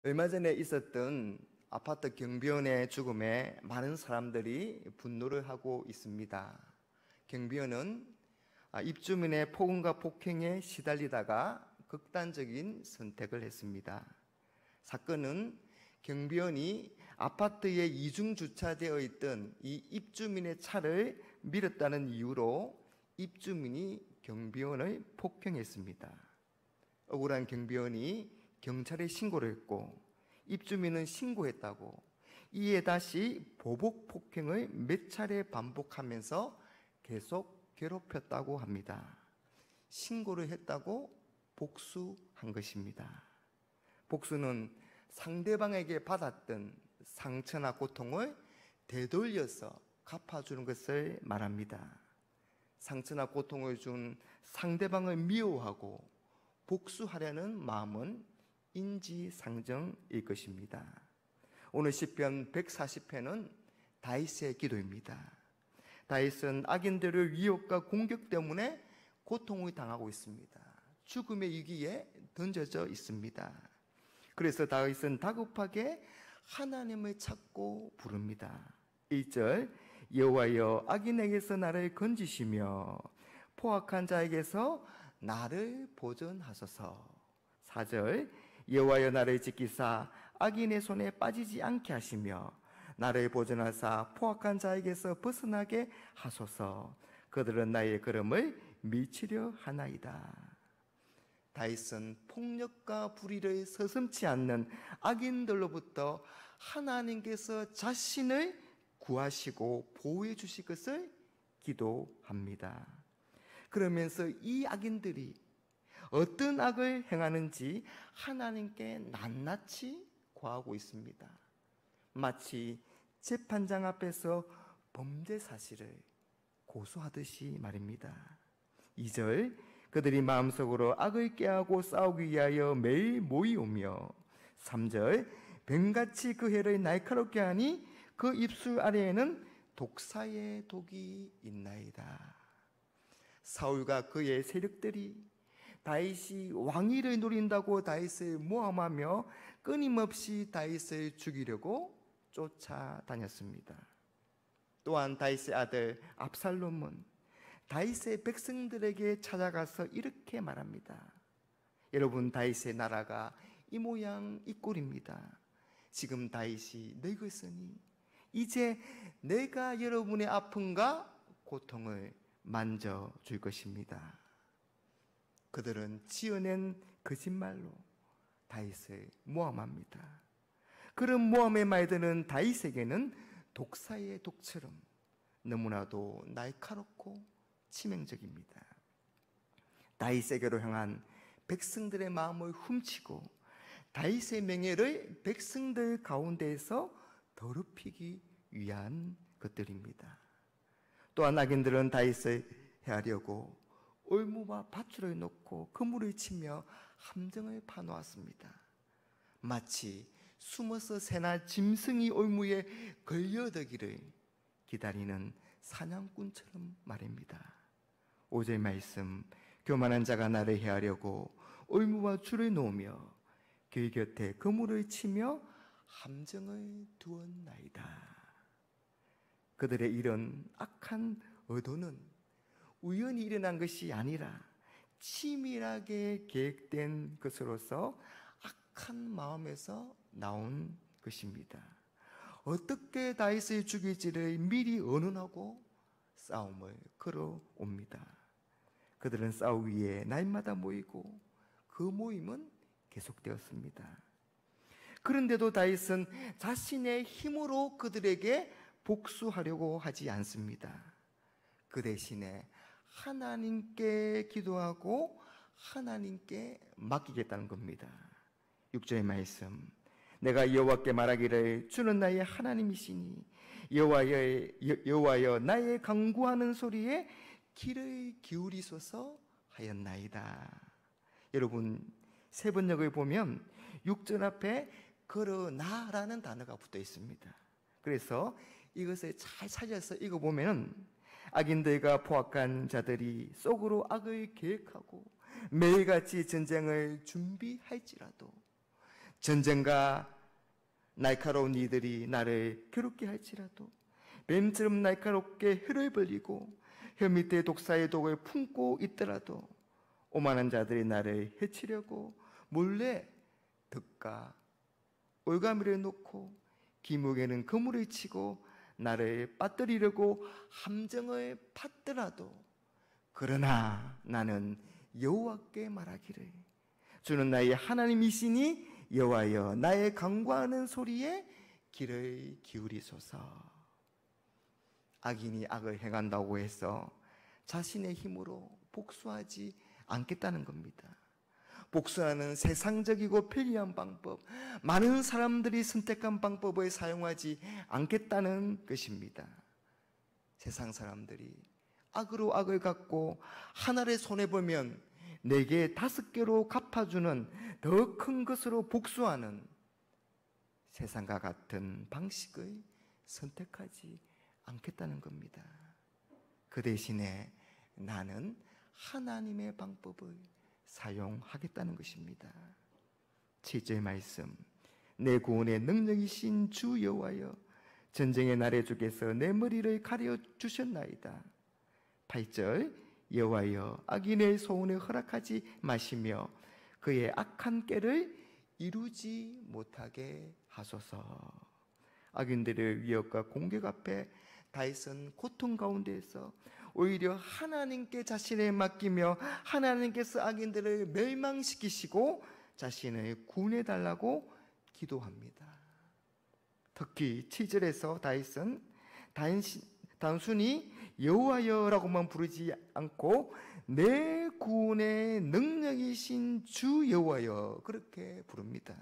얼마 전에 있었던 아파트 경비원의 죽음에 많은 사람들이 분노를 하고 있습니다. 경비원은 입주민의 폭언과 폭행에 시달리다가 극단적인 선택을 했습니다. 사건은 경비원이 아파트에 이중 주차되어 있던 이 입주민의 차를 밀었다는 이유로 입주민이 경비원을 폭행했습니다. 억울한 경비원이 경찰에 신고를 했고 입주민은 신고했다고 이에 다시 보복 폭행을 몇 차례 반복하면서 계속 괴롭혔다고 합니다. 신고를 했다고 복수한 것입니다. 복수는 상대방에게 받았던 상처나 고통을 되돌려서 갚아주는 것을 말합니다. 상처나 고통을 준 상대방을 미워하고 복수하려는 마음은 인지상정일 것입니다. 오늘 시편 140편은 다윗의 기도입니다. 다윗은 악인들의 위협과 공격 때문에 고통을 당하고 있습니다. 죽음의 위기에 던져져 있습니다. 그래서 다윗은 다급하게 하나님을 찾고 부릅니다. 1절 여호와여 악인에게서 나를 건지시며 포악한 자에게서 나를 보전하소서. 4절 여호와여 나를 지키사 악인의 손에 빠지지 않게 하시며 나를 보전하사 포악한 자에게서 벗어나게 하소서. 그들은 나의 걸음을 밀치려 하나이다. 다윗은 폭력과 불의를 서슴지 않는 악인들로부터 하나님께서 자신을 구하시고 보호해 주실 것을 기도합니다. 그러면서 이 악인들이 어떤 악을 행하는지 하나님께 낱낱이 고하고 있습니다. 마치 재판장 앞에서 범죄 사실을 고소하듯이 말입니다. 2절 그들이 마음속으로 악을 꾀하고 싸우기 위하여 매일 모이오며 3절 뱀같이 그 혀를 날카롭게 하니 그 입술 아래에는 독사의 독이 있나이다. 사울과 그의 세력들이 다윗이 왕위를 누린다고 다윗을 모함하며 끊임없이 다윗을 죽이려고 쫓아다녔습니다. 또한 다윗의 아들 압살롬은 다윗의 백성들에게 찾아가서 이렇게 말합니다. 여러분, 다윗의 나라가 이 모양 이 꼴입니다. 지금 다윗이 늙었으니 이제 내가 여러분의 아픔과 고통을 만져줄 것입니다. 그들은 지어낸 거짓말로 다윗을 모함합니다. 그런 모함의 말들은 다윗에게는 독사의 독처럼 너무나도 날카롭고 치명적입니다. 다윗에게로 향한 백성들의 마음을 훔치고 다윗의 명예를 백성들 가운데에서 더럽히기 위한 것들입니다. 또한 악인들은 다윗을 해하려고 올무와 밧줄을 놓고 그물을 치며 함정을 파놓았습니다. 마치 숨어서 새나 짐승이 올무에 걸려들기를 기다리는 사냥꾼처럼 말입니다. 5절 말씀 교만한 자가 나를 해하려고 올무와 줄을 놓으며 길 곁에 그물을 치며 함정을 두었나이다. 그들의 이런 악한 의도는 우연히 일어난 것이 아니라 치밀하게 계획된 것으로서 악한 마음에서 나온 것입니다. 어떻게 다윗을 죽일지를 미리 의논하고 싸움을 걸어옵니다. 그들은 싸우기 위해 날마다 모이고 그 모임은 계속되었습니다. 그런데도 다윗은 자신의 힘으로 그들에게 복수하려고 하지 않습니다. 그 대신에 하나님께 기도하고 하나님께 맡기겠다는 겁니다. 6절의 말씀 내가 여호와께 말하기를 주는 나의 하나님이시니 여호와여 나의 간구하는 소리에 귀를 기울이소서 하였나이다. 여러분 세번역을 보면 6절 앞에 그러나라는 단어가 붙어 있습니다. 그래서 이것을 잘 찾아서 읽어보면 악인들과 포악한 자들이 속으로 악을 계획하고 매일같이 전쟁을 준비할지라도 전쟁과 날카로운 이들이 나를 괴롭게 할지라도 뱀처럼 날카롭게 혀를 벌리고 혀 밑에 독사의 독을 품고 있더라도 오만한 자들이 나를 해치려고 몰래 덕과 올가미를 놓고 기목에는 그물을 치고 나를 빠뜨리려고 함정을 팠더라도 그러나 나는 여호와께 말하기를 주는 나의 하나님이시니 여호와여 나의 간구하는 소리에 귀를 기울이소서. 악인이 악을 행한다고 해서 자신의 힘으로 복수하지 않겠다는 겁니다. 복수하는 세상적이고 편리한 방법, 많은 사람들이 선택한 방법을 사용하지 않겠다는 것입니다. 세상 사람들이 악으로 악을 갚고 하나를 손해보면 4개, 5개로 갚아주는 더 큰 것으로 복수하는 세상과 같은 방식을 선택하지 않겠다는 겁니다. 그 대신에 나는 하나님의 방법을 사용하겠다는 것입니다. 7절 말씀, 내 구원의 능력이신 주 여호와여 전쟁의 날에 주께서 내 머리를 가려 주셨나이다. 8절, 여호와여 악인의 소원을 허락하지 마시며 그의 악한 꾀를 이루지 못하게 하소서. 악인들의 위협과 공격 앞에 다윗은 고통 가운데에서 오히려 하나님께 자신을 맡기며 하나님께서 악인들을 멸망시키시고 자신을 구원해달라고 기도합니다. 특히 7절에서 다윗은 단순히 여호와여라고만 부르지 않고 내 구원의 능력이신 주 여호와여 그렇게 부릅니다.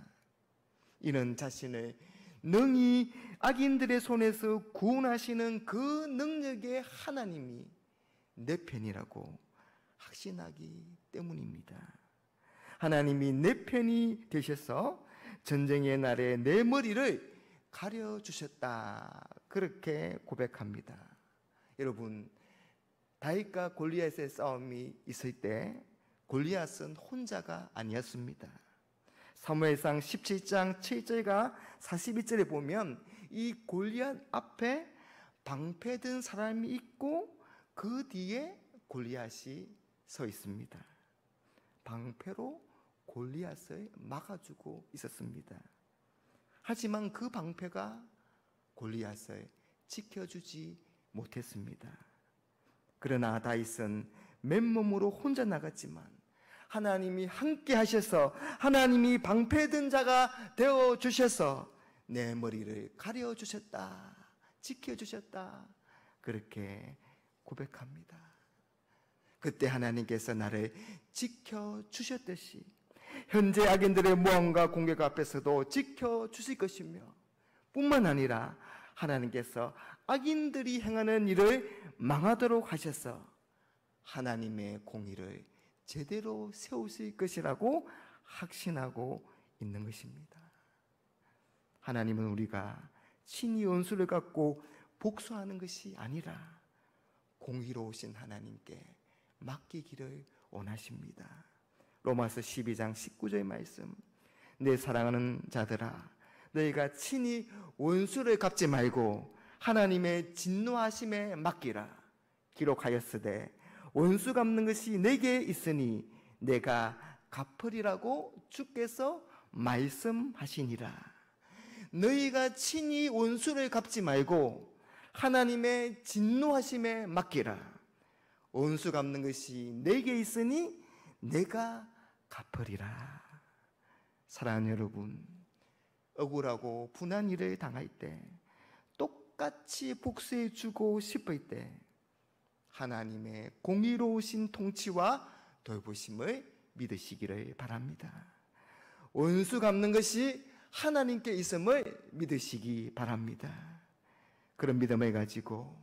이는 자신을 능히 악인들의 손에서 구원하시는 그 능력의 하나님이 내 편이라고 확신하기 때문입니다. 하나님이 내 편이 되셔서 전쟁의 날에 내 머리를 가려주셨다 그렇게 고백합니다. 여러분, 다윗과 골리앗의 싸움이 있을 때 골리앗은 혼자가 아니었습니다. 사무엘상 17장 7절과 42절에 보면 이 골리앗 앞에 방패든 사람이 있고 그 뒤에 골리앗이 서 있습니다. 방패로 골리앗을 막아주고 있었습니다. 하지만 그 방패가 골리앗을 지켜주지 못했습니다. 그러나 다윗은 맨몸으로 혼자 나갔지만 하나님이 함께 하셔서 하나님이 방패든 자가 되어주셔서 내 머리를 가려주셨다, 지켜주셨다 그렇게 고백합니다. 그때 하나님께서 나를 지켜주셨듯이 현재 악인들의 모함과 공격 앞에서도 지켜주실 것이며 뿐만 아니라 하나님께서 악인들이 행하는 일을 망하도록 하셔서 하나님의 공의를 제대로 세우실 것이라고 확신하고 있는 것입니다. 하나님은 우리가 친히 원수를 갖고 복수하는 것이 아니라 공의로우신 하나님께 맡기기를 원하십니다. 로마서 12장 19절 말씀, 내 사랑하는 자들아 너희가 친히 원수를 갚지 말고 하나님의 진노하심에 맡기라. 기록하였으되 원수 갚는 것이 내게 있으니 내가 갚으리라고 주께서 말씀하시니라. 너희가 친히 원수를 갚지 말고 하나님의 진노하심에 맡기라. 원수 갚는 것이 내게 있으니 내가 갚으리라. 사랑하는 여러분, 억울하고 분한 일을 당할 때 똑같이 복수해 주고 싶을 때 하나님의 공의로우신 통치와 돌보심을 믿으시기를 바랍니다. 원수 갚는 것이 하나님께 있음을 믿으시기 바랍니다. 그런 믿음을 가지고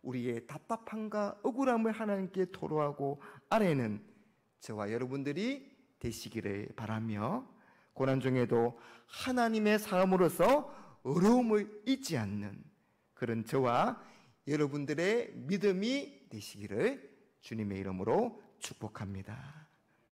우리의 답답함과 억울함을 하나님께 토로하고 아뢰는 저와 여러분들이 되시기를 바라며 고난 중에도 하나님의 사람으로서 어려움을 잊지 않는 그런 저와 여러분들의 믿음이 되시기를 주님의 이름으로 축복합니다.